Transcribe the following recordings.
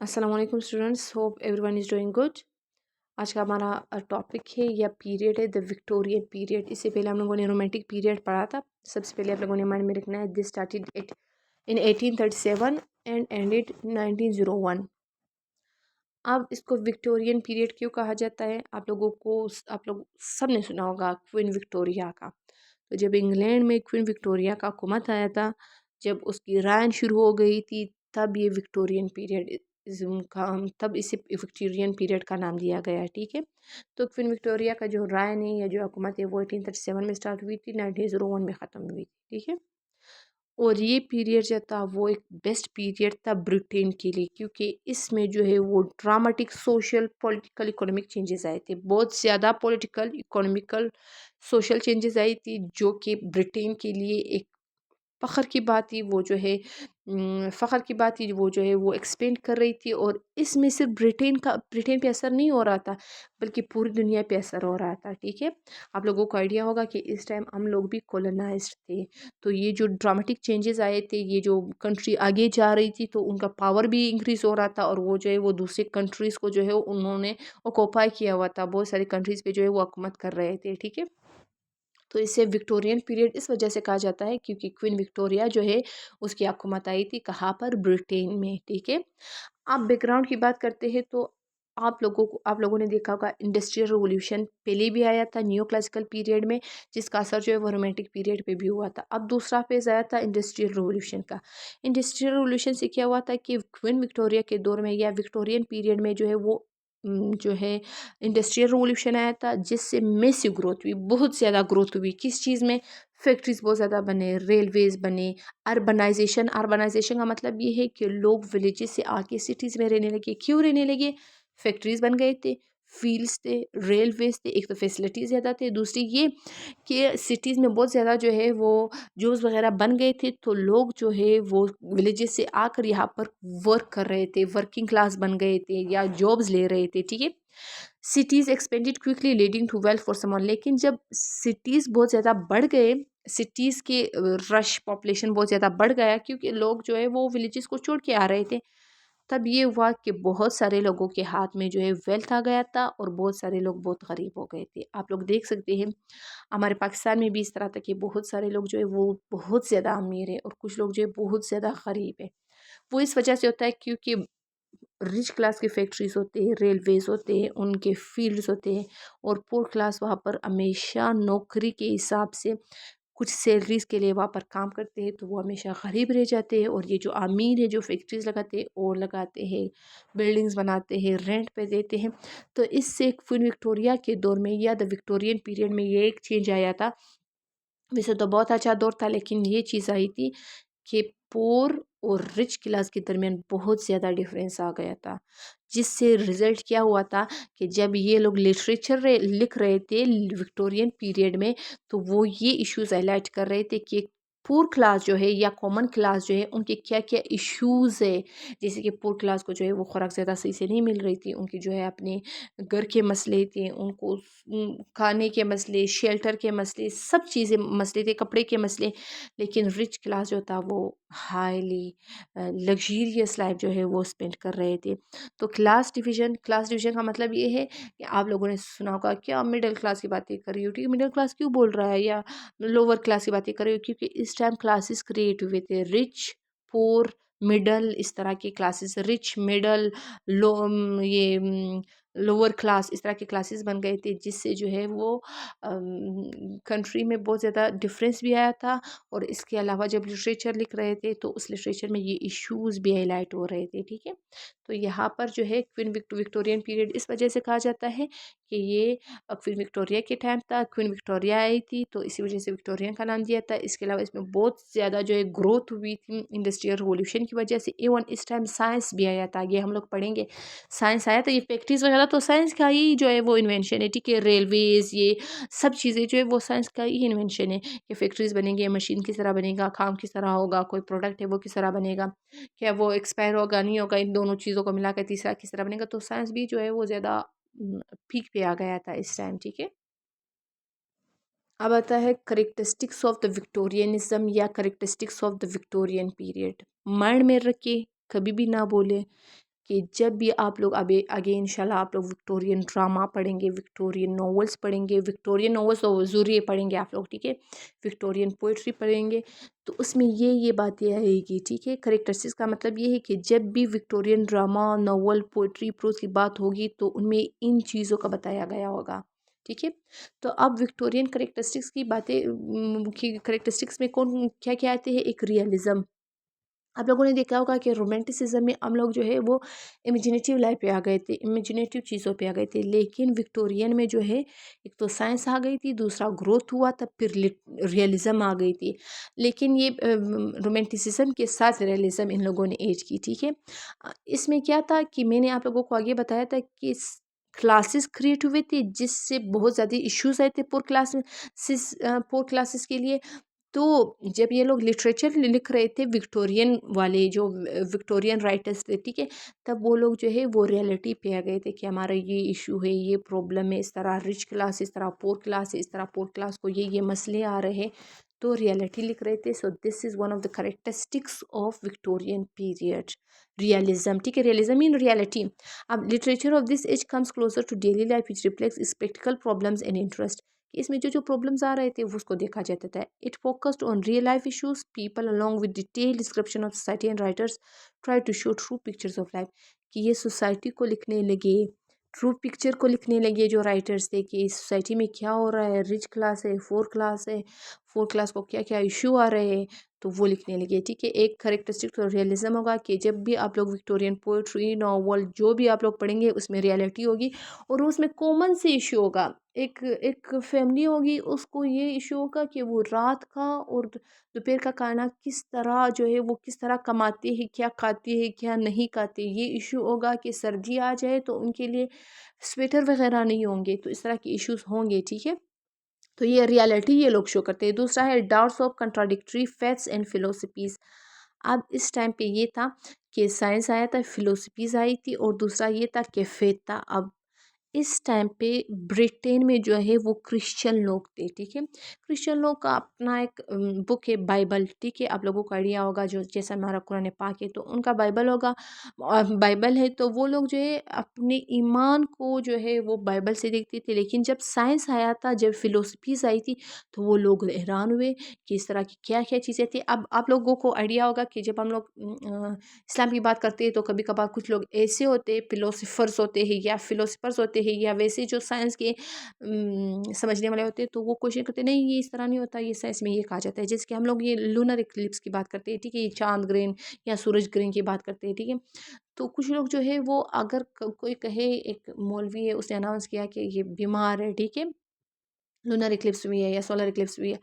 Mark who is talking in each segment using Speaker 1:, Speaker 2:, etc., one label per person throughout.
Speaker 1: अस्सलाम वालेकुम students, hope everyone is doing good. आज का हमारा टॉपिक है या पीरियड है द विक्टोरियन पीरियड। इससे पहले हम लोगों ने रोमांटिक पीरियड पढ़ा था। सबसे पहले आप लोगों ने माइंड में रखना है this started in 1837 and ended 1901। अब इसको विक्टोरियन पीरियड क्यों कहा जाता है? आप लोग सब ने सुना होगा क्वीन विक्टोरिया का। तो जब इंग्लैंड में क्वीन विक्टोरिया का हुकूमत आया था, जब उसकी रान शुरू हो गई थी, तब ये विक्टोरियन पीरियड का तब इसे विक्टोरियन पीरियड का नाम दिया गया। ठीक है। तो क्वीन विक्टोरिया का जो रान है या जो हुकूमत है वो 1837 में स्टार्ट हुई थी, 1901 में ख़त्म हुई थी। ठीक है। और ये पीरियड जो था वो एक बेस्ट पीरियड था ब्रिटेन के लिए, क्योंकि इसमें जो है वो dramatic social political economic changes आए थे। बहुत ज़्यादा पॉलिटिकल इकोनॉमिकल सोशल चेंजेस आई थी, जो कि ब्रिटेन के लिए एक फ़ख्र की बात थी। वो जो है फ़ख्र की बात थी, वो जो है वो एक्सपेंड कर रही थी। और इसमें सिर्फ ब्रिटेन पे असर नहीं हो रहा था, बल्कि पूरी दुनिया पे असर हो रहा था। ठीक है। आप लोगों को आइडिया होगा कि इस टाइम हम लोग भी कॉलोनाइज्ड थे। तो ये जो ड्रामेटिक चेंजेस आए थे, ये जो कंट्री आगे जा रही थी तो उनका पावर भी इंक्रीज़ हो रहा था, और वो जो है वो दूसरे कंट्रीज़ को जो है उन्होंने ऑक्यूपाई किया हुआ था। बहुत सारी कंट्रीज़ पे जो है वो हुकूमत कर रहे थे। ठीक है। तो इसे विक्टोरियन पीरियड इस वजह से कहा जाता है, क्योंकि क्वीन विक्टोरिया जो है उसकी हुकूमत आई थी कहाँ पर? ब्रिटेन में। ठीक है। आप बैकग्राउंड की बात करते हैं तो आप लोगों ने देखा होगा इंडस्ट्रियल रिवॉल्यूशन पहले भी आया था न्यू क्लासिकल पीरियड में, जिसका असर जो है वो रोमांटिक पीरियड पे भी हुआ था। अब दूसरा फेज आया था इंडस्ट्रियल रिवॉल्यूशन का। इंडस्ट्रियल रिवॉल्यूशन से क्या हुआ था कि क्वीन विक्टोरिया के दौर में या विक्टोरियन पीरियड में जो है वो जो है इंडस्ट्रियल रिवॉल्यूशन आया था, जिससे मेसिव ग्रोथ हुई, बहुत ज़्यादा ग्रोथ हुई। किस चीज़ में? फैक्ट्रीज बहुत ज़्यादा बने, रेलवेज बने, अर्बनाइजेशन का मतलब ये है कि लोग विलेजेस से आके सिटीज़ में रहने लगे। क्यों रहने लगे? फैक्ट्रीज बन गए थे, फील्ड्स थे, रेलवेज थे। एक तो फैसिलिटीज़ ज़्यादा थे, दूसरी ये कि सिटीज़ में बहुत ज़्यादा जो है वो जॉब्स वगैरह बन गए थे, तो लोग जो है वो विलेजेस से आकर यहाँ पर वर्क कर रहे थे, वर्किंग क्लास बन गए थे या जॉब्स ले रहे थे। ठीक है। Cities expanded quickly leading to wealth for someone. लेकिन जब सिटीज़ बहुत ज़्यादा बढ़ गए, सिटीज़ के रश पॉपुलेशन बहुत ज़्यादा बढ़ गया, क्योंकि लोग जो है वो विलेजेस को छोड़ के आ रहे थे। तब ये हुआ कि बहुत सारे लोगों के हाथ में जो है वेल्थ आ गया था, और बहुत सारे लोग बहुत गरीब हो गए थे। आप लोग देख सकते हैं हमारे पाकिस्तान में भी इस तरह था कि बहुत सारे लोग जो है वो बहुत ज़्यादा अमीर है, और कुछ लोग जो है बहुत ज़्यादा गरीब है। वो इस वजह से होता है क्योंकि रिच क्लास की फैक्ट्रीज होते हैं, रेलवेज होते हैं, उनके फील्ड्स होते हैं, और पुअर क्लास वहाँ पर हमेशा नौकरी के हिसाब से कुछ सैलरीज के लिए वहाँ पर काम करते हैं, तो वो हमेशा गरीब रह जाते हैं। और ये जो अमीर है जो फैक्ट्रीज लगाते हैं और लगाते हैं, बिल्डिंग्स बनाते हैं, रेंट पे देते हैं। तो इससे क्वीन विक्टोरिया के दौर में या द विक्टोरियन पीरियड में ये एक चेंज आया था। वैसे तो बहुत अच्छा दौर था, लेकिन ये चीज़ आई थी कि पुअर और रिच क्लास के दरमियान बहुत ज़्यादा डिफरेंस आ गया था, जिससे रिज़ल्ट क्या हुआ था कि जब ये लोग लिटरेचर लिख रहे थे विक्टोरियन पीरियड में, तो वो ये इश्यूज हाईलाइट कर रहे थे कि पुअर क्लास जो है या कॉमन क्लास जो है उनके क्या क्या इश्यूज़ है। जैसे कि पुअर क्लास को जो है वो खुराक ज़्यादा सही से नहीं मिल रही थी, उनकी जो है अपने घर के मसले थे, उनको खाने के मसले, शेल्टर के मसले, सब चीज़ें मसले थे, कपड़े के मसले। लेकिन रिच क्लास जो था वो हाईली लग्जरियस लाइफ जो है वो स्पेंड कर रहे थे। तो क्लास डिवीज़न का मतलब ये है कि आप लोगों ने सुना होगा क्या मिडिल क्लास की बातें कर रही हो? ठीक है, मिडिल क्लास क्यों बोल रहा है, या लोअर क्लास की बातें कर रही हो? क्योंकि इस टाइम क्लासेस क्रिएट हुए थे, रिच, पुअर, मिडल, इस तरह की क्लासेस, रिच, मिडल, लो ये लोअर क्लास, इस तरह के क्लासेस बन गए थे, जिससे जो है वो कंट्री में बहुत ज़्यादा डिफरेंस भी आया था। और इसके अलावा जब लिटरेचर लिख रहे थे तो उस लिटरेचर में ये इश्यूज भी हाईलाइट हो रहे थे। ठीक है। तो यहाँ पर जो है विक्टोरियन पीरियड इस वजह से कहा जाता है कि ये क्वीन विक्टोरिया के टाइम था, क्वीन विक्टोरिया आई थी तो इसी वजह से विक्टोरियन का नाम दिया था। इसके अलावा इसमें बहुत ज़्यादा जो है ग्रोथ हुई थी इंडस्ट्रियल रिवॉल्यूशन की वजह से। एवन इस टाइम साइंस भी आया था, ये हम लोग पढ़ेंगे। साइंस आया, तो ये फैक्ट्रीज वगैरह तो साइंस का ही जो है वो इन्वेंशन है। ठीक है। रेलवेज, ये सब चीज़ें जो है वो साइंस का ही इन्वेंशन है कि फैक्ट्रीज बनेंगे, मशीन किस तरह बनेगा, काम किस तरह होगा, कोई प्रोडक्ट है वो किस तरह बनेगा, क्या वो एक्सपायर होगा नहीं होगा, इन दोनों चीज़ों को मिलाकर तीसरा किस तरह बनेगा। तो साइंस भी जो है वो ज़्यादा पीक पे आ गया था इस टाइम। ठीक है। अब आता है करेक्टरिस्टिक्स ऑफ द विक्टोरियनिज्म या characteristics of the Victorian period. Mind में रख के कभी भी ना बोले कि जब भी आप लोग अभी आगे इंशाल्लाह आप लोग विक्टोरियन ड्रामा पढ़ेंगे, विक्टोरियन नॉवेल्स पढ़ेंगे, विक्टोरियन नॉवेल्स तो ज़रूरी पढ़ेंगे आप लोग, ठीक है। विक्टोरियन पोइट्री पढ़ेंगे तो उसमें ये बातें आएगी, ठीक है। करेक्टरिस्टिक्स का मतलब ये है कि जब भी Victorian drama, novel, poetry, prose की बात होगी तो उनमें इन चीज़ों का बताया गया होगा, ठीक है। तो अब विक्टोरियन करेक्टरिस्टिक्स की बातें की करेक्टरिस्टिक्स में कौन क्या क्या आते हैं। एक रियलिज़म, आप लोगों ने देखा होगा कि रोमांटिसिज्म में हम लोग जो है वो इमेजिनेटिव लाइफ पे आ गए थे, इमेजिनेटिव चीज़ों पे आ गए थे। लेकिन विक्टोरियन में जो है एक तो साइंस आ गई थी, दूसरा ग्रोथ हुआ, तब फिर रियलिज़म आ गई थी। लेकिन ये रोमांटिसिज्म के साथ रियलिज़म इन लोगों ने ऐड की, ठीक है। इसमें क्या था कि मैंने आप लोगों को आगे बताया था कि क्लासेस क्रिएट हुए थे जिससे बहुत ज़्यादा इश्यूज आए थे पोर क्लासेस के लिए। तो जब ये लोग लिटरेचर लिख रहे थे, विक्टोरियन वाले जो विक्टोरियन राइटर्स थे, ठीक है, तब वो लोग जो है वो रियलिटी पे आ गए थे कि हमारा ये इशू है, ये प्रॉब्लम है, इस तरह रिच क्लास, इस तरह पोर क्लास है, इस तरह पोर क्लास को ये मसले आ रहे हैं, तो रियलिटी लिख रहे थे। So this is one of the characteristics of Victorian period, realism, ठीक है। Realism in reality. अब literature of this age comes closer to daily life which reflects practical problems and interest. इसमें जो प्रॉब्लम्स आ रहे थे वो उसको देखा जाता था। It focused on real life issues people along with detail description of society and writers try to show true pictures of life. कि ये सोसाइटी को लिखने लगे, ट्रू पिक्चर को लिखने लगे जो राइटर्स थे कि इस सोसाइटी में क्या हो रहा है, रिच क्लास है, फोर क्लास है, फोर क्लास को क्या क्या इशू आ रहे हैं, तो वो लिखने लगे, ठीक है। एक करेक्टरिस्टिक तो रियलिज्म होगा कि जब भी आप लोग विक्टोरियन पोएट्री, नॉवल जो भी आप लोग पढ़ेंगे उसमें रियलिटी होगी और उसमें कॉमन से इशू होगा। एक एक फैमिली होगी, उसको ये इशू होगा कि वो रात का और दोपहर का खाना किस तरह जो है वो किस तरह कमाते हैं, क्या खाते हैं, क्या नहीं खाते। ये इशू होगा कि सर्दी आ जाए तो उनके लिए स्वेटर वगैरह नहीं होंगे, तो इस तरह के इश्यूज होंगे, ठीक है। तो ये रियलिटी ये लोग शो करते हैं। दूसरा है doubts of contradictory facts and philosophies. अब इस टाइम पे ये था कि साइंस आया था, फिलोसफीज आई थी, और दूसरा ये था कि फेथ था। अब इस टाइम पे ब्रिटेन में जो है वो क्रिश्चियन लोग थे, ठीक है। क्रिश्चियन लोग का अपना एक बुक है बाइबल, ठीक है। आप लोगों को आइडिया होगा जो जैसा हमारा कुरान पाक है तो उनका बाइबल होगा, और बाइबल है तो वो लोग जो है अपने ईमान को जो है वो बाइबल से देखते थे। लेकिन जब साइंस आया था, जब फिलोसफीज आई थी, तो वो लोग हैरान हुए कि इस तरह की क्या क्या चीज़ें थी। अब आप लोगों को आइडिया होगा कि जब हम लोग इस्लाम की बात करते हैं तो कभी कभार कुछ लोग ऐसे होते हैं, फिलोसफर्स होते हैं या फिलोसफर्स होते हैं या वैसे जो साइंस के समझने वाले होते हैं, तो वो क्वेश्चन करते हैं नहीं ये इस तरह नहीं होता, ये साइंस में ये कहा जाता है। जैसे कि हम लोग ये लूनर इक्लिप्स की बात करते हैं, ठीक है, ये चांद ग्रहण या सूरज ग्रहण की बात करते हैं, ठीक है। तो कुछ लोग जो है वो अगर कोई कहे, एक मौलवी है उसने अनाउंस किया कि ये बीमार है, ठीक है, लूनर इक्लिप्स भी है या सोलर इक्लिप्स भी है,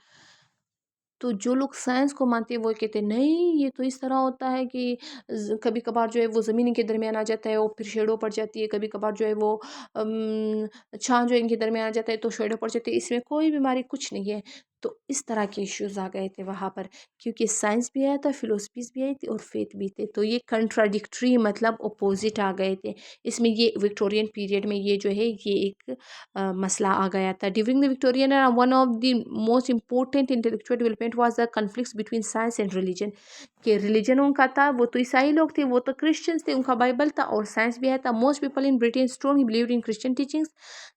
Speaker 1: तो जो लोग साइंस को मानते हैं वो कहते हैं नहीं ये तो इस तरह होता है कि कभी कभार जो है वो ज़मीन के दरमियान आ जाता है और फिर शेडो पड़ जाती है, कभी कभार जो है वो छां जो इनके दरमियान आ जाता है तो शेडो पड़ जाती है, इसमें कोई बीमारी कुछ नहीं है। तो इस तरह के इश्यूज आ गए थे वहाँ पर, क्योंकि साइंस भी आया था, फिलोसफीज भी आई थी और फेथ भी थे, तो ये कंट्राडिक्टरी मतलब अपोजिट आ गए थे। इसमें ये विक्टोरियन पीरियड में ये जो है ये एक मसला आ गया था। During the Victorian era one of the most important intellectual development was the conflicts between science and religion. के रिलीजन उनका था, वो तो ईसाई लोग थे, वो तो क्रिश्चियंस थे, उनका बाइबल था और साइंस भी आया था। Most people in Britain strongly believed in Christian teachings.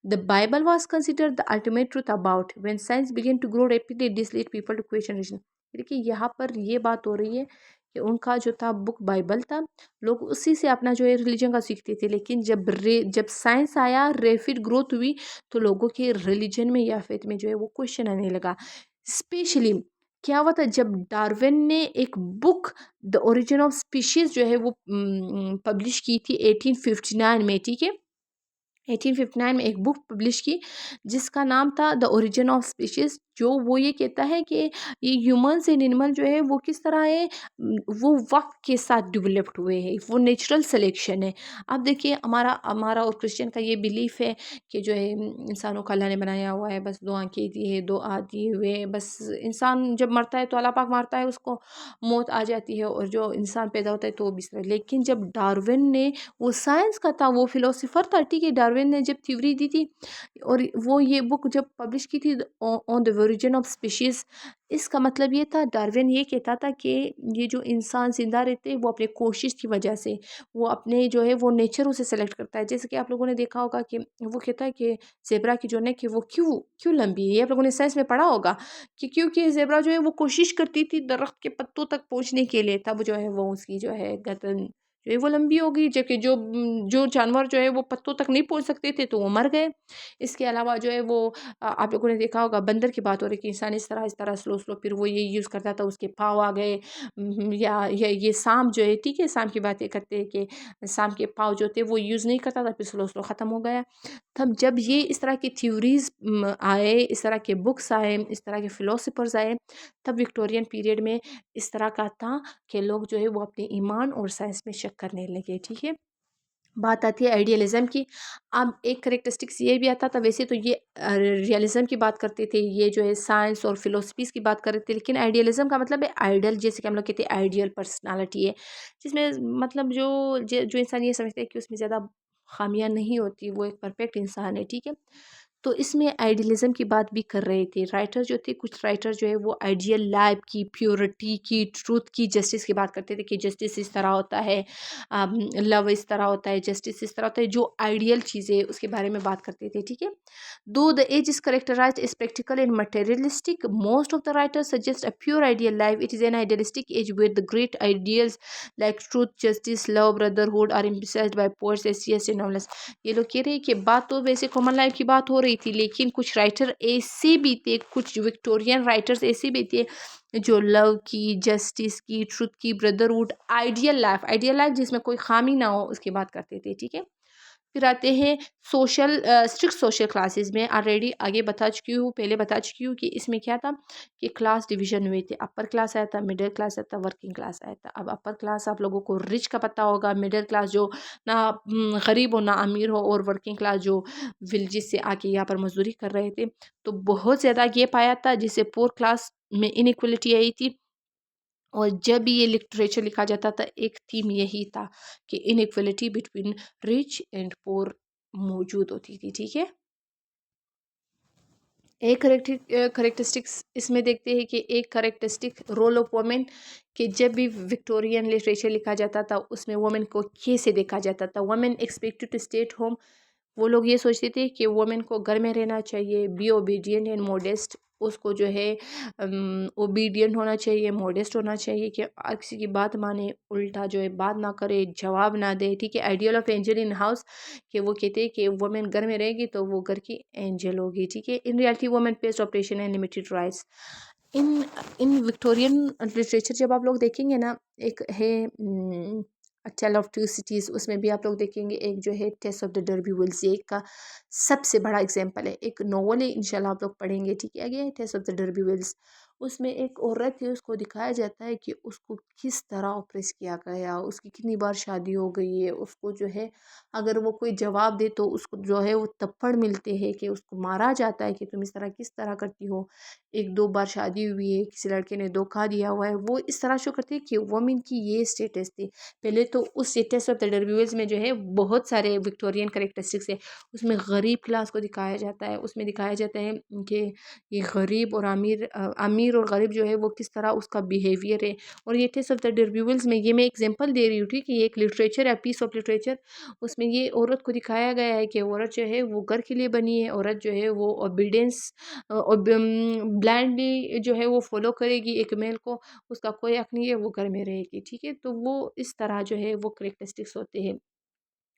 Speaker 1: The Bible was considered the ultimate truth about when science began to grow rapidly this led people to question religion. देखिए यहाँ पर ये बात हो रही है कि उनका जो था बुक बाइबल था, लोग उसी से अपना जो है रिलीजन का सीखते थे। लेकिन जब साइंस आया, रैपिड ग्रोथ हुई, तो लोगों के रिलीजन में या फेथ में जो है वो क्वेश्चन आने लगा। स्पेशली क्या हुआ था जब डार्विन ने एक book the origin of species जो है वो पब्लिश की थी 1859 में, ठीक है। 1859 में एक बुक पब्लिश की जिसका नाम था द ओरिजिन ऑफ स्पीशीज, जो वो ये कहता है कि ये ह्यूमन्स एंड एनिमल जो है वो किस तरह है, वो वक्त के साथ डेवलप्ड हुए हैं, वो नेचुरल सिलेक्शन है। अब देखिए हमारा हमारा और क्रिश्चियन का ये बिलीफ है कि जो है इंसानों को अल्लाह ने बनाया हुआ है, बस दो आंखें दी है, दो हाथ दिए हुए हैं, बस इंसान जब मरता है तो अल्लाह पाक मारता है उसको, मौत आ जाती है, और जो इंसान पैदा होता है तो वो भी इस तरह। लेकिन जब डार्विन ने, वो साइंस का था, वो फिलोसोफर था, ठीक है, डार्विन ने जब थ्योरी दी थी और वो ये बुक जब पब्लिश की थी ऑन द एवोरिजिन ऑफ स्पीशीज़। इसका मतलब ये था, डार्विन ये कहता था कि ये जो इंसान ज़िंदा रहते हैं वो अपने कोशिश की वजह से, वो अपने जो है वो नेचर उसे सेलेक्ट करता है। जैसे कि आप लोगों ने देखा होगा कि वो कहता है कि ज़ेब्रा की जो नेक है वो क्यों क्यों लंबी है, ये आप लोगों ने साइंस में पढ़ा होगा कि क्योंकि ज़ेब्रा जो है वो कोशिश करती थी दरख्त के पत्तों तक पहुँचने के लिए, तब जो है वो उसकी जो है गर्दन जो है वो लंबी हो गई, जबकि जो जानवर जो है वो पत्तों तक नहीं पहुँच सकते थे तो वो मर गए। इसके अलावा जो है वो आप लोगों ने देखा होगा, बंदर की बात हो रही कि इंसान इस तरह स्लो स्लो, फिर वो ये यूज़ करता था, उसके पाँव आ गए। या ये सांप जो है, ठीक है, सांप की बातें करते हैं कि सांप के पाँव जो थे वो यूज़ नहीं करता था, फिर स्लो स्लो ख़त्म हो गया। तब जब ये इस तरह की थ्योरीज आए, इस तरह के बुक्स आए, इस तरह के फ़िलोसोफ़र्स आए, तब विक्टोरियन पीरियड में इस तरह का था कि लोग जो है वो अपने ईमान और साइंस में शक करने लगे, ठीक है। बात आती है आइडियलिज़्म की। अब एक करैक्टरिस्टिक्स ये भी आता था, वैसे तो ये रियलिज़्म की बात करते थे, ये जो है साइंस और फ़िलॉसफ़ीज़ की बात कर रहे थे, लेकिन आइडियलिज़्म का मतलब है आइडियल, जैसे कि हम लोग कहते हैं आइडियल पर्सनैलिटी है, जिसमें मतलब जो इंसान ये समझते हैं कि उसमें ज़्यादा ख़ामियाँ नहीं होती, वो एक परफ़ेक्ट इंसान है, ठीक है। तो इसमें आइडियलिज़्म की बात भी कर रहे थे राइटर जो थे, कुछ राइटर जो है वो आइडियल लाइफ की, प्योरिटी की, ट्रूथ की, जस्टिस की बात करते थे कि जस्टिस इस तरह होता है, लव इस तरह होता है, जस्टिस इस तरह होता है, जो आइडियल चीज़ें उसके बारे में बात करते थे, ठीक है। Though the age is characterised is practical and materialistic, most of the writers suggest a pure ideal life, it is an idealistic age where the great ideals like truth, justice, love, brotherhood are emphasised by poets, एसियस and novelist. ये लोग कह रहे हैं कि बात तो वैसे कॉमन लाइफ की बात हो रही थी, लेकिन कुछ राइटर ऐसे भी थे, कुछ विक्टोरियन राइटर्स ऐसे भी थे जो लव की, जस्टिस की, ट्रुथ की, ब्रदरहुड, आइडियल लाइफ जिसमें कोई खामी ना हो उसकी बात करते थे, ठीक है। फिर आते हैं सोशल स्ट्रिक्ट सोशल क्लासेस में। ऑलरेडी आगे बता चुकी हूँ, पहले बता चुकी हूँ कि इसमें क्या था कि क्लास डिवीजन हुए थे, अपर क्लास आया था, मिडिल क्लास आया था, वर्किंग क्लास आया था। अब अपर क्लास आप लोगों को रिच का पता होगा, मिडिल क्लास जो ना गरीब हो ना अमीर हो, और वर्किंग क्लास जो विलेजेस से आके यहाँ पर मजदूरी कर रहे थे। तो बहुत ज़्यादा गैप आया था, जिससे पुअर क्लास में इनइक्वलिटी आई थी। और जब भी ये लिटरेचर लिखा जाता था, एक थीम यही था कि inequality between rich and poor मौजूद होती थी, ठीक है। एक करेक्टरिस्टिक्स इसमें देखते हैं कि एक करेक्टरिस्टिक रोल ऑफ वोमेन, कि जब भी विक्टोरियन लिटरेचर लिखा जाता था उसमें वोमेन को कैसे देखा जाता था। Women expected to stay at home, वो लोग ये सोचते थे कि वोमेन को घर में रहना चाहिए, बी ओबीडियंट एंड मोडेस्ट, उसको जो है ओबीडियंट होना चाहिए, मोडेस्ट होना चाहिए, कि किसी की बात माने, उल्टा जो है बात ना करे, जवाब ना दे, ठीक है। Ideal of angel in house, कि वो कहते हैं कि वोमेन घर में रहेगी तो वो घर की एंजल होगी, ठीक है। In reality women faced operation and limited rights. In in Victorian literature जब आप लोग देखेंगे ना, एक है टेल ऑफ टू सिटीज़, उसमें भी आप लोग देखेंगे एक जो है Tess of the d'Urbervilles, ये एक का सबसे बड़ा एग्जांपल है। एक नोवेल है, इंशाल्लाह आप लोग पढ़ेंगे, ठीक है। आगे Tess of the d'Urbervilles, उसमें एक औरत है, उसको दिखाया जाता है कि उसको किस तरह ऑप्रेस किया गया, उसकी कितनी बार शादी हो गई है, उसको जो है अगर वो कोई जवाब दे तो उसको जो है वो थप्पड़ मिलते हैं, कि उसको मारा जाता है कि तुम इस तरह किस तरह करती हो। एक दो बार शादी हुई है, किसी लड़के ने धोखा दिया हुआ है, वो इस तरह शो करती है कि वोमेन की ये स्टेटस थी। पहले तो उस स्टेटस ऑफ द डर्बीज में जो है बहुत सारे विक्टोरियन करेक्टरिस्टिक्स है। उसमें गरीब क्लास को दिखाया जाता है, उसमें दिखाया जाता है कि ये गरीब और अमीर और गरीब जो है वो किस तरह उसका बिहेवियर है। और ये टेस्ट ऑफ द डर्बीज में ये मैं एग्जाम्पल दे रही हूँ, ठीक है, ये एक लिटरेचर है, पीस ऑफ लिटरेचर। उसमें ये औरत को दिखाया गया है कि औरत जो है वो घर के लिए बनी है, औरत जो है वो ओबीडियंस ब्लाइंडली जो है वो फॉलो करेगी एक मेल को, उसका कोई हक नहीं है, वो घर में रहेगी, ठीक है। तो वो इस तरह जो है वो करेक्टरिस्टिक्स होते हैं।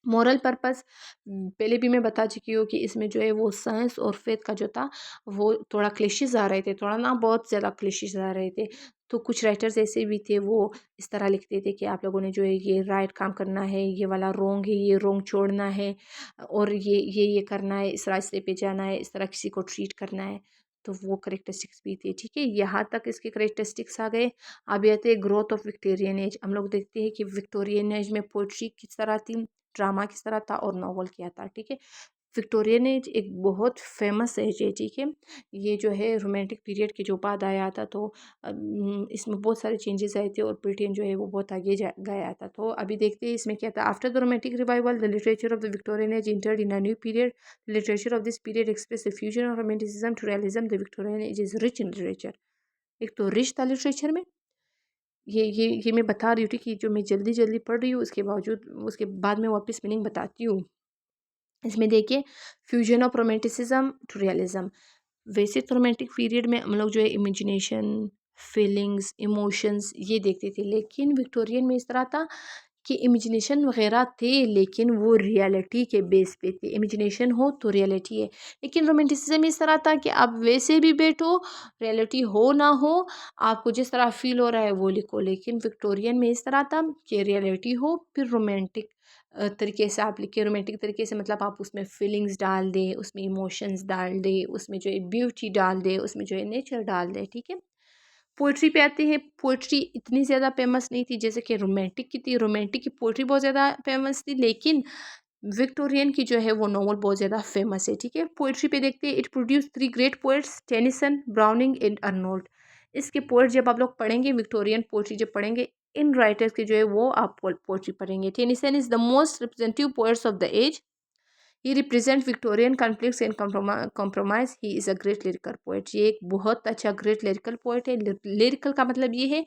Speaker 1: मोरल पर्पस पहले भी मैं बता चुकी हूँ कि इसमें जो है वो साइंस और फेथ का जो था वो थोड़ा क्लिशेस आ रहे थे, थोड़ा ना बहुत ज़्यादा क्लिशेस आ रहे थे। तो कुछ राइटर्स ऐसे भी थे, वो इस तरह लिखते थे कि आप लोगों ने जो है ये राइट काम करना है, ये वाला रॉन्ग है, ये रॉन्ग छोड़ना है, और ये करना है, इस रास्ते पे जाना है, इस तरह किसी को ट्रीट करना है। तो वो करेक्टरिस्टिक्स भी थे, ठीक है। यहाँ तक इसके करेक्टरिस्टिक्स आ गए। अब ये थे ग्रोथ ऑफ विक्टोरियन एज। हम लोग देखते हैं कि विक्टोरियन एज में पोइट्री किस तरह थी, ड्रामा किस तरह था, और नॉवल क्या था, ठीक है। विक्टोरियन एज एक बहुत फेमस एज है, ठीक है। ये जो है रोमांटिक पीरियड के जो बाद आया था, तो इसमें बहुत सारे चेंजेस आए थे और ब्रिटेन जो है वो बहुत आगे गया था। तो अभी देखते हैं इसमें क्या था। After the romantic revival the literature of the Victorian age entered in a new period. Literature of this period express the fusion of romanticism to realism. The Victorian age is rich in literature. एक तो rich था literature में। ये मैं बता रही थी कि जो मैं जल्दी जल्दी पढ़ रही हूँ, उसके बावजूद उसके बाद में वापस मीनिंग बताती हूँ। इसमें देखिए, fusion of romanticism to realism. वैसे तो रोमांटिक पीरियड में हम लोग जो है इमेजिनेशन, फीलिंग्स, इमोशंस ये देखते थे, लेकिन विक्टोरियन में इस तरह था कि इमेजिनेशन वगैरह थे, लेकिन वो रियलिटी के बेस पे थे। इमेजिनेशन हो तो रियलिटी है। लेकिन रोमांटिसिज्म इस तरह था कि आप वैसे भी बैठो, रियलिटी हो ना हो, आपको जिस तरह फील हो रहा है वो लिखो। लेकिन विक्टोरियन में इस तरह था कि रियलिटी हो, फिर रोमांटिक तरीके से आप लिखे। रोमांटिक तरीके से मतलब आप उसमें फीलिंग्स डाल दें, उसमें इमोशंस डाल दें, उसमें जो है ब्यूटी डाल दें, उसमें जो है नेचर डाल दें, ठीक है। पोइट्री पे आते हैं। पोइट्री इतनी ज़्यादा फेमस नहीं थी जैसे कि रोमांटिक की थी। रोमांटिक की पोइट्री बहुत ज़्यादा फेमस थी, लेकिन विक्टोरियन की जो है वो नॉवल बहुत ज़्यादा फेमस है, ठीक है। पोइट्री पे देखते हैं। It produce three great poets, Tennyson, browning and Arnold. इसके पोइट जब आप लोग पढ़ेंगे, विक्टोरियन पोइट्री जब पढ़ेंगे, इन राइटर्स के जो है वो आप पोइट्री पढ़ेंगे। Tennyson is the most representative poets of the age. He represent Victorian conflicts and compromise. He is a great lyrical poet. ये एक बहुत अच्छा ग्रेट लिरिकल पोएट है। लिरिकल का मतलब ये है,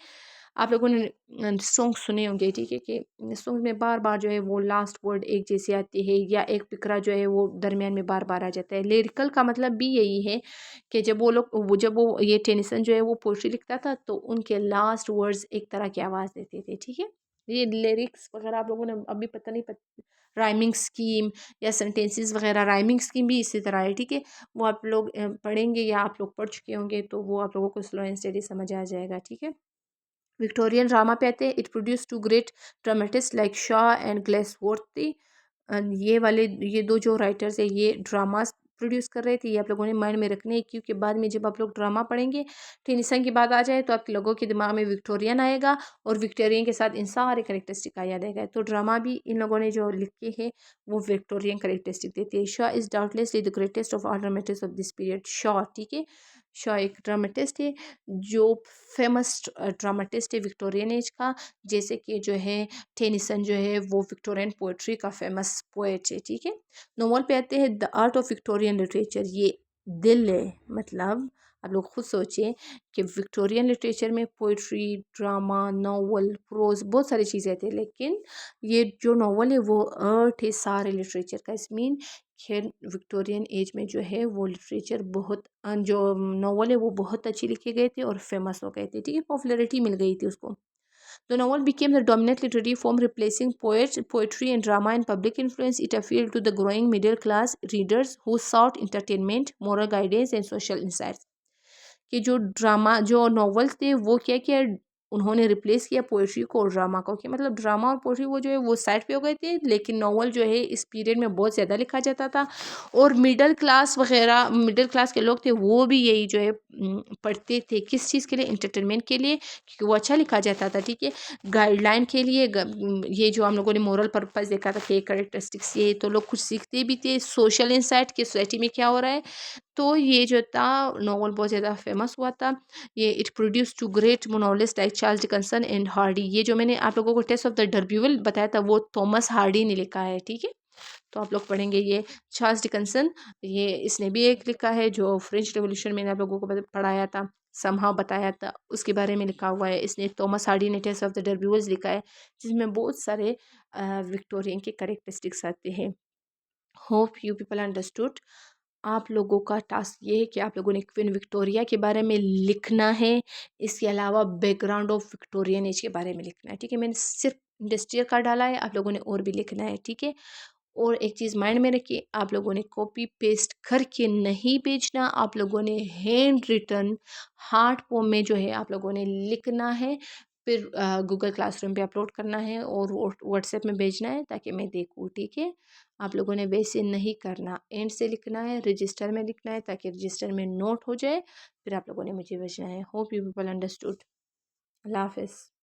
Speaker 1: आप लोगों ने सॉन्ग सुने होंगे, ठीक है, कि सॉन्ग में बार बार जो है वो लास्ट वर्ड एक जैसे आती है, या एक फिक्रा जो है वो दरमियान में बार बार आ जाता है। लिरिकल का मतलब भी यही है कि जब वो ये टेनिसन जो है वो पोएट्री लिखता था, तो उनके लास्ट वर्ड्स एक तरह की आवाज़ देते थे, ठीक है। ये लिरिक्स वगैरह आप लोगों ने अभी पता नहीं, राइमिंग स्कीम या सेंटेंसेस वगैरह, राइमिंग स्कीम भी इसी तरह है, ठीक है। वो आप लोग पढ़ेंगे या आप लोग पढ़ चुके होंगे, तो वो आप लोगों को स्लो एंड स्टडी समझ आ जाएगा, ठीक है। विक्टोरियन ड्रामा पे आते हैं। It produce two great dramatist like Shaw and Galsworthy. ये वाले, ये दो जो राइटर्स है, ये ड्रामास प्रोड्यूस कर रहे थे। ये आप लोगों ने माइंड में रखने हैं, क्योंकि बाद में जब आप लोग ड्रामा पढ़ेंगे, टेनिसन की बात आ जाए, तो आप लोगों के दिमाग में विक्टोरियन आएगा, और विक्टोरियन के साथ इन सारे करेक्टरिस्टिक आ याद आएगा। तो ड्रामा भी इन लोगों ने जो लिखे हैं वो विक्टोरियन करेक्टरिस्टिक देते हैं। Shaw is doubtlessly the greatest of all dramatist of this period. Shaw, ठीक है, शॉ एक ड्रामेटिस्ट है जो फेमस ड्रामेटिस्ट है विक्टोरियन एज का। जैसे कि जो है टेनिसन जो है वो विक्टोरियन पोएट्री का फेमस पोएट है, ठीक है। नोवेल पे आते हैं। The art of Victorian literature. ये दिल है, मतलब आप लोग खुद सोचिए कि विक्टोरियन लिटरेचर में पोइट्री, ड्रामा, नॉवल, प्रोज, बहुत सारी चीज़ें थी, लेकिन ये जो नॉवल है वो अर्थ है सारे लिटरेचर का। इस मीन खैर विक्टोरियन एज में जो है वो लिटरेचर बहुत जो नॉवल है वो बहुत अच्छी लिखे गए थे और फेमस हो गए थे, ठीक है, पॉपुलैरिटी मिल गई थी उसको। The novel became the dominant literary form, replacing poetry and drama in public influence. It appealed to the growing middle class readers who sought entertainment, moral guidance, and social insights. कि जो drama, जो novels थे, वो क्या किया, उन्होंने replace किया poetry को और ड्रामा को। कि मतलब ड्रामा और पोएट्री वो जो है वो साइड पे हो गए थे, लेकिन नॉवल जो है इस पीरियड में बहुत ज़्यादा लिखा जाता था। और मिडिल क्लास वगैरह, मिडिल क्लास के लोग थे, वो भी यही जो है पढ़ते थे। किस चीज़ के लिए? इंटरटेनमेंट के लिए, क्योंकि वो अच्छा लिखा जाता था, ठीक है। गाइडलाइन के लिए, ये जो हम लोगों ने मोरल पर्पस देखा था कि करेक्टरिस्टिक्स, ये तो लोग कुछ सीखते भी थे। सोशल इंसाइट कि सोसाइटी में क्या हो रहा है, तो ये जो था नॉवल बहुत ज़्यादा फेमस हुआ था। ये it produce two great novelist like Charles Dickenson and Hardy. ये जो मैंने आप लोगों को टेस्ट ऑफ द डर्ब्यूविल बताया था, वो थॉमस हार्डी ने लिखा है, ठीक है। तो आप लोग पढ़ेंगे ये चार्ल्स डिकन्सन, ये इसने भी एक लिखा है जो फ्रेंच रेवोल्यूशन में आप लोगों को पढ़ाया था, समहाउ बताया था, उसके बारे में लिखा हुआ है। इसने थॉमस हार्डी ने टेस्ट ऑफ द डर्ब्यूविल्स लिखा है, जिसमें बहुत सारे विक्टोरियन के करेक्टरिस्टिक्स आते हैं। Hope you people understood. आप लोगों का टास्क ये है कि आप लोगों ने क्वीन विक्टोरिया के बारे में लिखना है। इसके अलावा बैकग्राउंड ऑफ विक्टोरियन एज के बारे में लिखना है, ठीक है। मैंने सिर्फ इंडस्ट्रियल का डाला है, आप लोगों ने और भी लिखना है, ठीक है। और एक चीज़ माइंड में रखिए, आप लोगों ने कॉपी पेस्ट करके नहीं भेजना, आप लोगों ने हैंड रिटन हार्ड फॉर्म में जो है आप लोगों ने लिखना है। फिर गूगल क्लासरूम पे अपलोड करना है और व्हाट्सएप में भेजना है, ताकि मैं देखूँ, ठीक है। आप लोगों ने वैसे नहीं करना, एंड से लिखना है, रजिस्टर में लिखना है, ताकि रजिस्टर में नोट हो जाए। फिर आप लोगों ने मुझे भेजना है। Hope you people understood. अल्लाह हाफिज़।